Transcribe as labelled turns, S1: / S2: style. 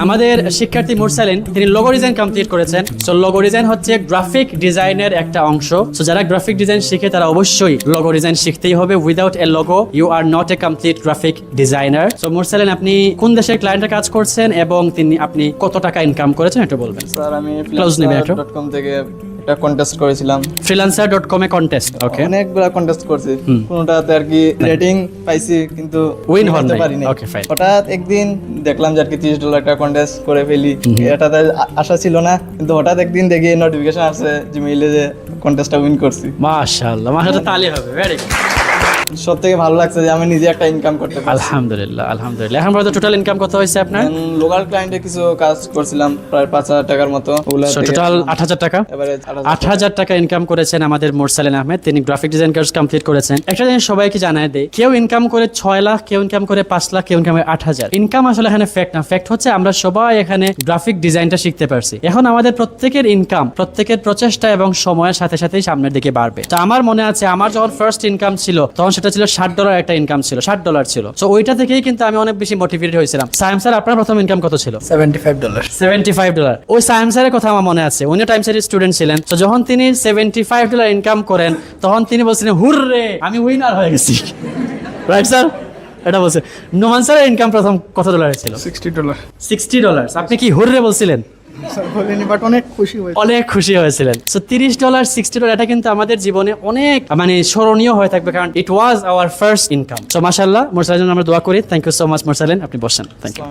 S1: আমাদের শিক্ষার্থী মুরসালিন তিনি লোগো ডিজাইন কমপ্লিট করেছেন। সো লোগো ডিজাইন হচ্ছে গ্রাফিক ডিজাইনের একটা অংশ। সো যারা গ্রাফিক ডিজাইন শিখে তারা অবশ্যই লোগো ডিজাইন শিখতেই হবে। Without a logo you are not a complete graphic designer. So Mursalin আপনি কোন দেশের ক্লায়েন্টের কাজ করছেন এবং আপনি কত টাকা ইনকাম করেছেন একটু বলবেন।
S2: স্যার আমি
S1: freelancer.com
S2: থেকে একটা কন্টেস্ট করেছিলাম।
S1: freelancer.com এ কন্টেস্ট। ওকে,
S2: অনেকগুলো কন্টেস্ট করছি, কোনটাতে আর কি রেটিং পাইছি কিন্তু
S1: উইন
S2: হতে
S1: হতে
S2: পারিনি।
S1: Okay fine.
S2: হঠাৎ একদিন দেখলাম যে আর কি $30 একটা কন্টেস্ট করে ফেলি, এটাতে আশা ছিল না, কিন্তু হঠাৎ একদিন দেখি নোটিফিকেশন আসছে জিমেইলে যে কন্টেস্টটা উইন করছি।
S1: মাশাআল্লাহ, মাশাআল্লাহ, তালি হবে। Very good.
S2: সব থেকে ভালো লাগছে যে আমি নিজে একটা ইনকাম করতে পারছি।
S1: আলহামদুলিল্লাহ, আলহামদুলিল্লাহ। এখন পর্যন্ত টোটাল ইনকাম কত হয়েছে আপনার?
S2: লোকাল ক্লায়েন্টে কিছু কাজ করছিলাম প্রায় 5,000 টাকার মতো।
S1: টোটাল 8,000 টাকা।
S2: এবারে
S1: 8,000 টাকা ইনকাম করেছেন আমাদের মুরসালিন আহমেদ। তিনি গ্রাফিক ডিজাইন কোর্স কমপ্লিট করেছেন। একটা জিনিস সবাইকে জানায় দেয়, কেউ ইনকাম করে 6 লাখ, কেউ ইনকাম করে 5 লাখ, কেউ ইনকাম করে 8,000। ইনকাম আসলে এখানে ফ্যাক্ট না, ফ্যাক্ট হচ্ছে আমরা সবাই এখানে গ্রাফিক ডিজাইনটা শিখতে পারছি। এখন আমাদের প্রত্যেকের ইনকাম প্রত্যেকের প্রচেষ্টা এবং সময়ের সাথে সাথেই সামনের দিকে বাড়বে। তো আমার মনে আছে আমার যখন ফার্স্ট ইনকাম ছিল তখন সেটা ছিল $60 একটা ইনকাম ছিল, $60 ছিল। সো ওইটা থেকেই কিন্তু আমি অনেক বেশি মোটিভেটেড হয়েছিলাম। সায়েম স্যার আপনার প্রথম ইনকাম কত ছিল?
S3: $75।
S1: $75। ওই সায়েম স্যারের কথা আমার মনে আছে, উনি টাইম স্যারের স্টুডেন্ট ছিলেন। তো যখন তিনি $75 ইনকাম করেন তখন তিনি বলছিলেন হুররে আমি উইনার হয়ে গেছি। রাইট স্যার, এটা বলছে। নোমান স্যারের ইনকাম প্রথম কত ডলার ছিল?
S3: $60।
S1: $60। আপনি কি হুররে বলছিলেন?
S3: স্যার বলিনি, বাট অনেক খুশি হয়েছি।
S1: অনেক খুশি হয়েছিলেন। সো $30, $60 এটা কিন্তু আমাদের জীবনে অনেক স্মরণীয় হয়ে থাকবে, কারণ it was our first income. So মাশাআল্লাহ, মুরসালিন আমরা দোয়া করি। Thank you so much Mursalin, আপনি বসেন। Thank you.